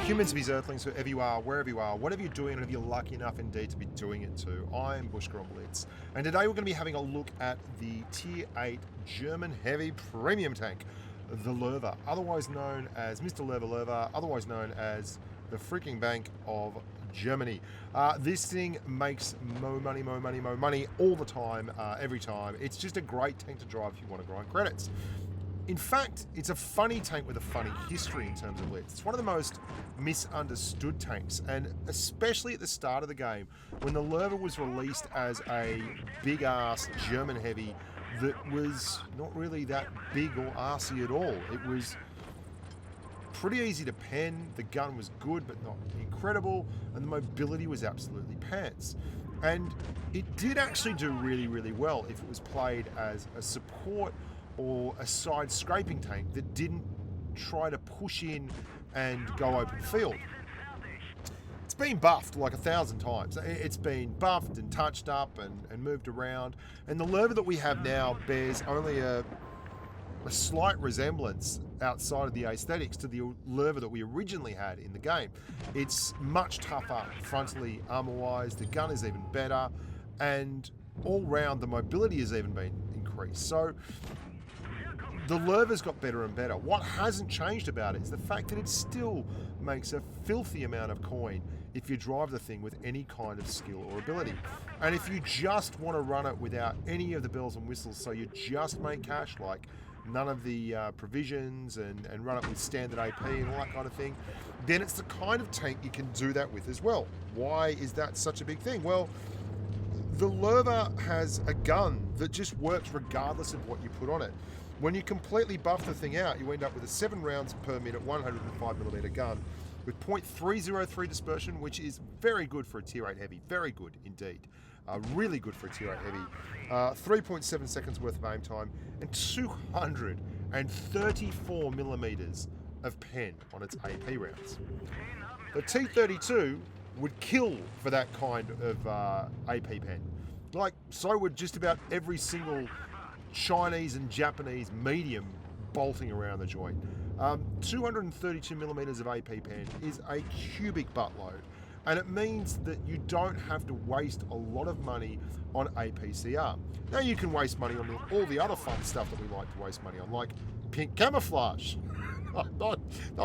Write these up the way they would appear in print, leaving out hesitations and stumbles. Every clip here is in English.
Humans, bees, earthlings, whoever you are, wherever you are, whatever you're doing, and if you're lucky enough indeed to be doing it too, I'm Bushker on Blitz. And today we're going to be having a look at the Tier 8 German Heavy Premium Tank, the Löwe, otherwise known as Mr. Löwe, otherwise known as the freaking Bank of Germany. This thing makes mo money all the time, every time. It's just a great tank to drive if you want to grind credits. In fact, it's a funny tank with a funny history in terms of Blitz. It's one of the most misunderstood tanks, and especially at the start of the game, when the Löwe was released as a big-ass German heavy that was not really that big or arsey at all. It was pretty easy to pen, the gun was good but not incredible, and the mobility was absolutely pants. And it did actually do really well if it was played as a support or a side scraping tank that didn't try to push in and go open field. It's been buffed like 1,000 times. It's been buffed and touched up and moved around, and the Löwe that we have now bears only a slight resemblance outside of the aesthetics to the Löwe that we originally had in the game. It's much tougher frontally, armor-wise, the gun is even better, and all round the mobility has even been increased. So the Löwe's got better and better. What hasn't changed about it is the fact that it still makes a filthy amount of coin if you drive the thing with any kind of skill or ability. And if you just want to run it without any of the bells and whistles, so you just make cash, like none of the provisions and run it with standard AP and all that kind of thing, then it's the kind of tank you can do that with as well. Why is that such a big thing? Well, the Löwe has a gun that just works regardless of what you put on it. When you completely buff the thing out, you end up with a 7 rounds per minute 105mm gun with .303 dispersion, which is very good for a Tier 8 heavy. Very good indeed. Really good for a Tier 8 heavy. 3.7 seconds worth of aim time and 234mm of pen on its AP rounds. The T32 would kill for that kind of AP pen. Like, so would just about every single Chinese and Japanese medium bolting around the joint. 232mm of AP pen is a cubic buttload, and it means that you don't have to waste a lot of money on APCR. Now you can waste money on all the other fun stuff that we like to waste money on, like pink camouflage. I'm not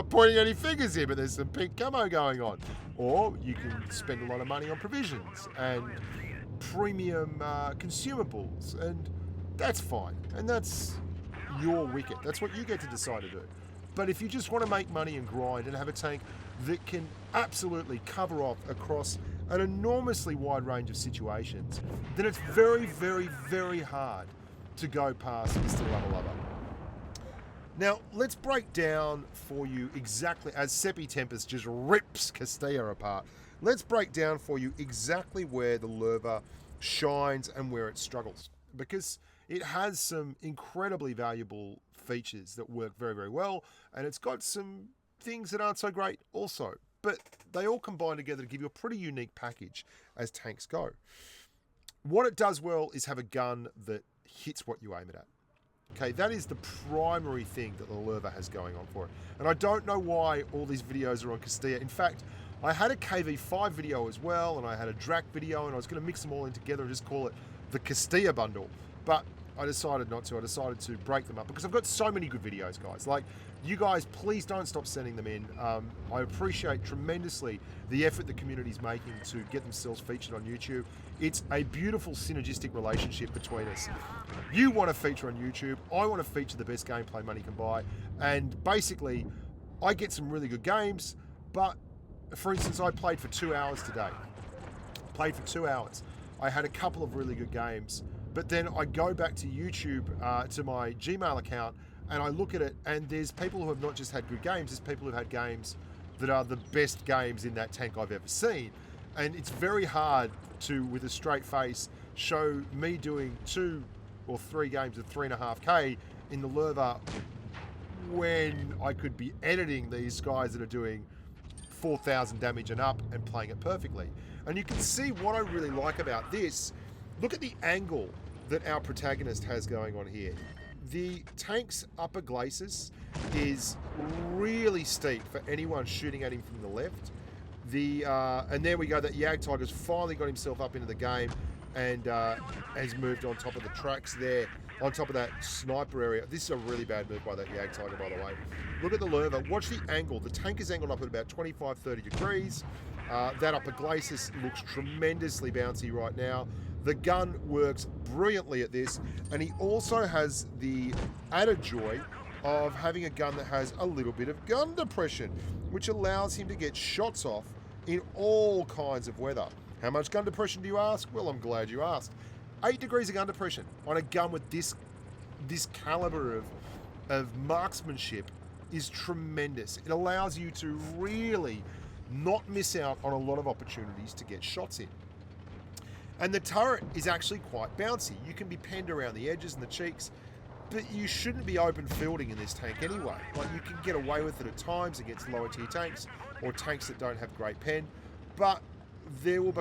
pointing any fingers here, but there's some pink camo going on. Or you can spend a lot of money on provisions and premium consumables, and that's fine, and that's your wicket. That's what you get to decide to do. But if you just want to make money and grind and have a tank that can absolutely cover off across an enormously wide range of situations, then it's very hard to go past Mr. Löwe. Now, let's break down for you exactly, as Seppi Tempest just rips Castilla apart, let's break down for you exactly where the Löwe shines and where it struggles. Because it has some incredibly valuable features that work very well, and it's got some things that aren't so great also. But they all combine together to give you a pretty unique package as tanks go. What it does well is have a gun that hits what you aim it at. Okay, that is the primary thing that the Löwe has going on for it. And I don't know why all these videos are on Castilla. In fact, I had a KV5 video as well, and I had a Drac video, and I was going to mix them all in together and just call it the Castilla bundle. But I decided not to. I decided to break them up because I've got so many good videos, guys. Like, you guys, please don't stop sending them in. I appreciate tremendously the effort the community's making to get themselves featured on YouTube. It's a beautiful synergistic relationship between us. You want to feature on YouTube. I want to feature the best gameplay money can buy. And basically, I get some really good games, but for instance, I played for 2 hours today. Played for 2 hours. I had a couple of really good games, but then I go back to YouTube, to my Gmail account, and I look at it, and there's people who have not just had good games, there's people who've had games that are the best games in that tank I've ever seen. And it's very hard to, with a straight face, show me doing 2 or 3 games of 3.5K in the Löwe when I could be editing these guys that are doing 4,000 damage and up and playing it perfectly. And you can see what I really like about this. Look at the angle that our protagonist has going on here. The tank's upper glacis is really steep for anyone shooting at him from the left. And there we go, that Jagdtiger's finally got himself up into the game and has moved on top of the tracks there, on top of that sniper area. This is a really bad move by that Jagdtiger, by the way. Look at the Lurva. Watch the angle. The tank is angled up at about 25, 30 degrees. That upper Glacis looks tremendously bouncy right now. The gun works brilliantly at this, and he also has the added joy of having a gun that has a little bit of gun depression, which allows him to get shots off in all kinds of weather. How much gun depression do you ask? Well, I'm glad you asked. 8 degrees of gun depression on a gun with this caliber of marksmanship is tremendous. It allows you to really not miss out on a lot of opportunities to get shots in. And the turret is actually quite bouncy. You can be penned around the edges and the cheeks, but you shouldn't be open fielding in this tank anyway. Like, you can get away with it at times against lower tier tanks or tanks that don't have great pen, but you will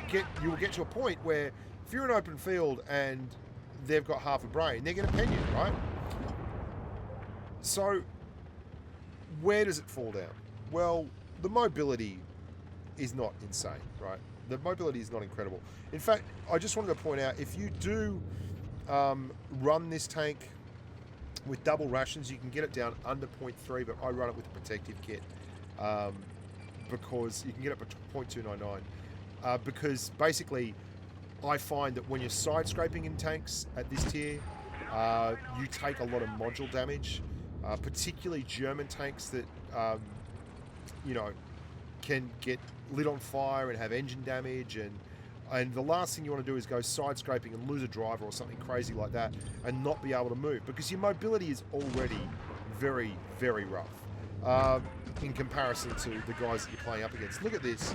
get to a point where if you're in open field and they've got half a brain, they're going to pen you, right? So where does it fall down? Well, the mobility is not insane, right? The mobility is not incredible. In fact, I just wanted to point out, if you do run this tank with double rations, you can get it down under 0.3, but I run it with a protective kit because you can get it to 0.299. Because basically, I find that when you're side scraping in tanks at this tier, you take a lot of module damage, particularly German tanks that can get lit on fire and have engine damage, and the last thing you want to do is go side scraping and lose a driver or something crazy like that and not be able to move, because your mobility is already very, very rough in comparison to the guys that you're playing up against. Look at this.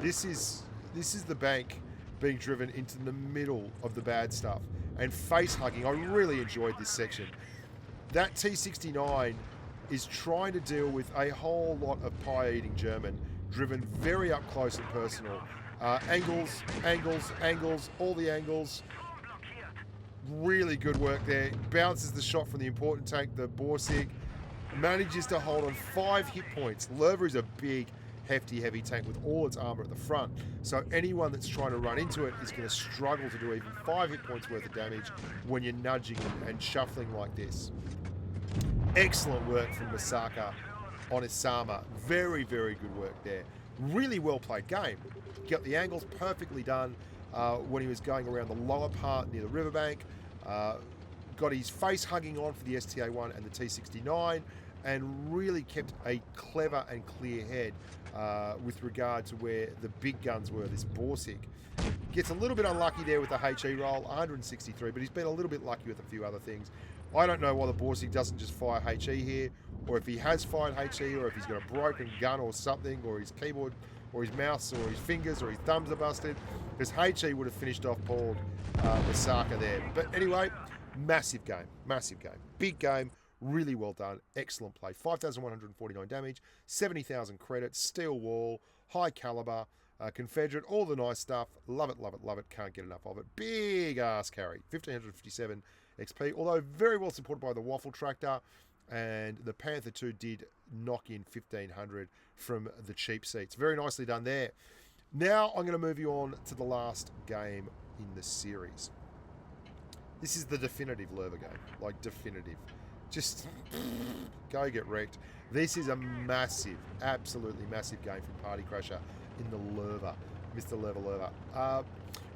This is the bank being driven into the middle of the bad stuff and face hugging. I really enjoyed this section. That T69 is trying to deal with a whole lot of pie-eating German, driven very up close and personal. Angles, all the angles. Really good work there. Bounces the shot from the important tank, the Borsig. Manages to hold on 5 hit points. Lurva is a big, hefty, heavy tank with all its armor at the front. So anyone that's trying to run into it is going to struggle to do even 5 hit points worth of damage when you're nudging and shuffling like this. Excellent work from Masaka on Isama. Very, very good work there. Really well played game. Got the angles perfectly done when he was going around the lower part near the riverbank. Got his face hugging on for the STA-1 and the T69, and really kept a clever and clear head with regard to where the big guns were. This Borsig gets a little bit unlucky there with the HE roll, 163, but he's been a little bit lucky with a few other things. I don't know why the Borsig doesn't just fire HE here, or if he has fired HE, or if he's got a broken gun or something, or his keyboard, or his mouse, or his fingers, or his thumbs are busted, because HE would have finished off Paul Masaka there. But anyway, massive game, big game, really well done, excellent play. 5,149 damage, 70,000 credits, steel wall, high caliber, Confederate, all the nice stuff. Love it, love it, love it. Can't get enough of it. Big ass carry, 1,557 XP, although very well supported by the Waffle Tractor, and the Panther 2 did knock in 1,500 from the cheap seats. Very nicely done there. Now I'm going to move you on to the last game in the series. This is the definitive Lurva game, like definitive. Just go get wrecked. This is a massive, absolutely massive game from Party Crasher in the Lurva, Mr. Lurva.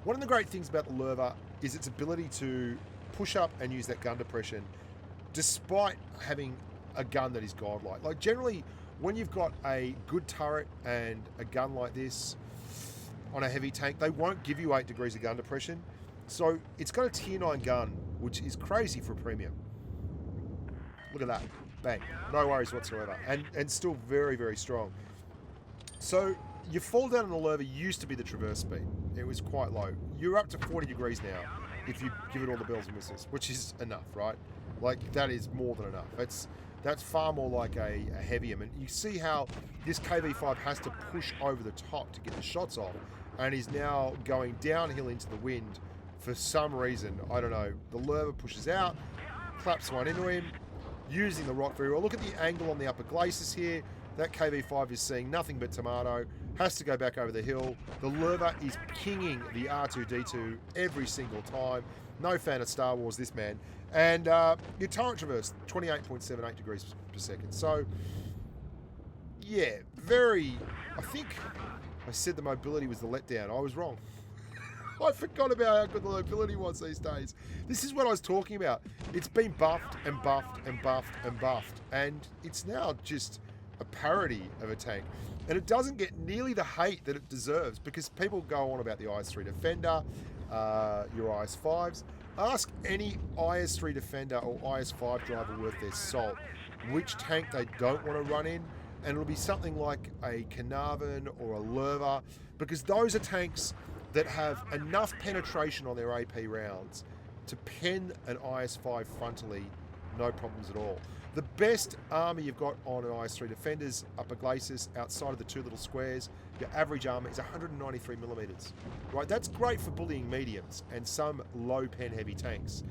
One of the great things about the Lurva is its ability to push up and use that gun depression despite having a gun that is godlike. Like, generally, when you've got a good turret and a gun like this on a heavy tank, they won't give you 8 degrees of gun depression. So it's got a tier 9 gun, which is crazy for a premium. Look at that. Bang. No worries whatsoever. And still very, very strong. So your fall down on the Lurva used to be the traverse speed. It was quite low. You're up to 40 degrees now if you give it all the bells and whistles, which is enough, right? Like, that is more than enough. That's far more like a heavium. And you see how this KV-5 has to push over the top to get the shots off, and is now going downhill into the wind for some reason. I don't know. The Lurva pushes out, claps one into him. using the rock very well. Look at the angle on the upper glacis here. That KV5 is seeing nothing but tomato. Has to go back over the hill. The Lurva is kinging the R2-D2 every single time. No fan of Star Wars, this man. And your turret traverse, 28.78 degrees per second. So, yeah, I think I said the mobility was the letdown. I was wrong. I forgot about how good the mobility was these days. This is what I was talking about. It's been buffed and buffed and buffed and buffed. And it's now just a parody of a tank. And it doesn't get nearly the hate that it deserves, because people go on about the IS-3 Defender, your IS-5s. Ask any IS-3 Defender or IS-5 driver worth their salt which tank they don't want to run in, and it'll be something like a Carnarvon or a Lurva, because those are tanks that have enough penetration on their AP rounds to pen an IS-5 frontally, no problems at all. The best armour you've got on an IS-3 Defender's upper glacis, outside of the two little squares, your average armour is 193 millimeters. Right, that's great for bullying mediums and some low pen heavy tanks.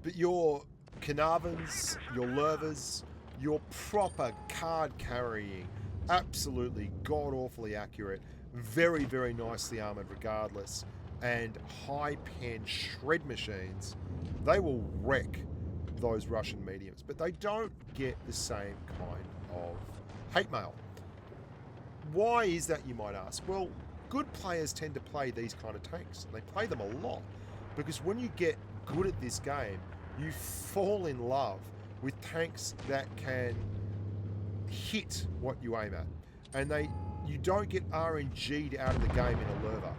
But your Carnarvons, your Lurvas, your proper card carrying, absolutely god-awfully accurate, very, very nicely armoured regardless, and high pen shred machines, they will wreck those Russian mediums, but they don't get the same kind of hate mail. Why is that, you might ask? Well, good players tend to play these kind of tanks. They play them a lot, because when you get good at this game, you fall in love with tanks that can hit what you aim at, and you don't get RNG'd out of the game in a Lurva.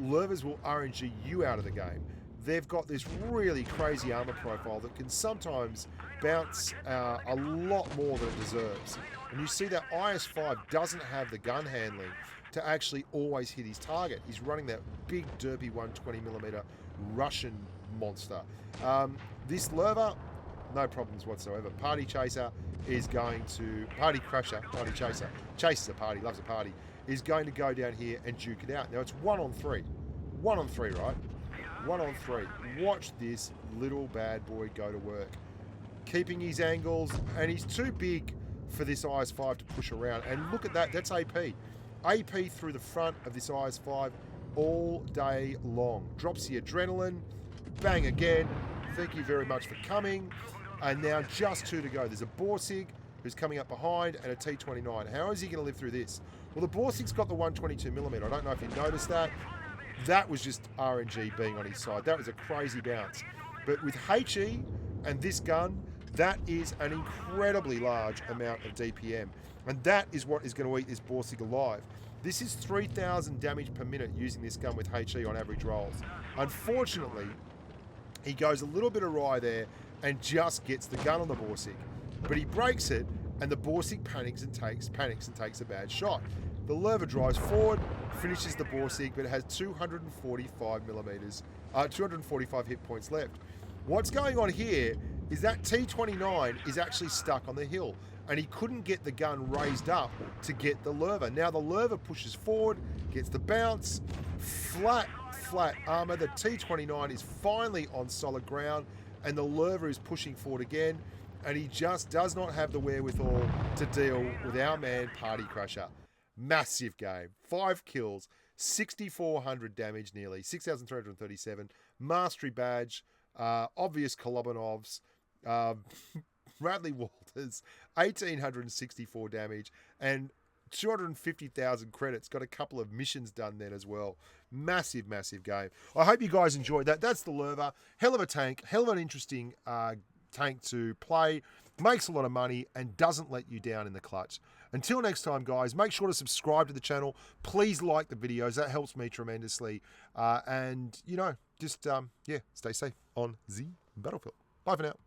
Lurvas will RNG you out of the game. They've got this really crazy armor profile that can sometimes bounce a lot more than it deserves. And you see that IS-5 doesn't have the gun handling to actually always hit his target. He's running that big derpy 120mm Russian monster. This Lurva, no problems whatsoever. Party Chaser is going to... Party Crusher, Party Chaser. Chases a party, loves a party. Is going to go down here and duke it out. Now it's 1-on-3. 1-on-3, right? 1-on-3. Watch this little bad boy go to work. Keeping his angles, and he's too big for this IS-5 to push around. And look at that, that's AP. AP through the front of this IS-5 all day long. Drops the adrenaline, bang again. Thank you very much for coming. And now just 2 to go. There's a Borsig who's coming up behind, and a T-29. How is he going to live through this? Well, the Borsig's got the 122mm. I don't know if you noticed that. That was just RNG being on his side. That was a crazy bounce. But with HE and this gun, that is an incredibly large amount of DPM. And that is what is going to eat this Borsig alive. This is 3,000 damage per minute using this gun with HE on average rolls. Unfortunately, he goes a little bit awry there and just gets the gun on the Borsig. But he breaks it, and the Borsig panics and takes a bad shot. The Lurva drives forward, finishes the Borsig, but it has 245 hit points left. What's going on here is that T-29 is actually stuck on the hill, and he couldn't get the gun raised up to get the Lurva. Now the Lurva pushes forward, gets the bounce, flat armor. The T-29 is finally on solid ground, and the Lurva is pushing forward again, and he just does not have the wherewithal to deal with our man Party Crusher. Massive game. 5 kills, 6,400 damage nearly, 6,337. Mastery badge, obvious Kolobanovs, Bradley Walters, 1,864 damage, and 250,000 credits. Got a couple of missions done then as well. Massive, massive game. I hope you guys enjoyed that. That's the Lurva. Hell of a tank. Hell of an interesting tank to play. Makes a lot of money and doesn't let you down in the clutch. Until next time, guys, make sure to subscribe to the channel. Please like the videos. That helps me tremendously. And, just, stay safe on the battlefield. Bye for now.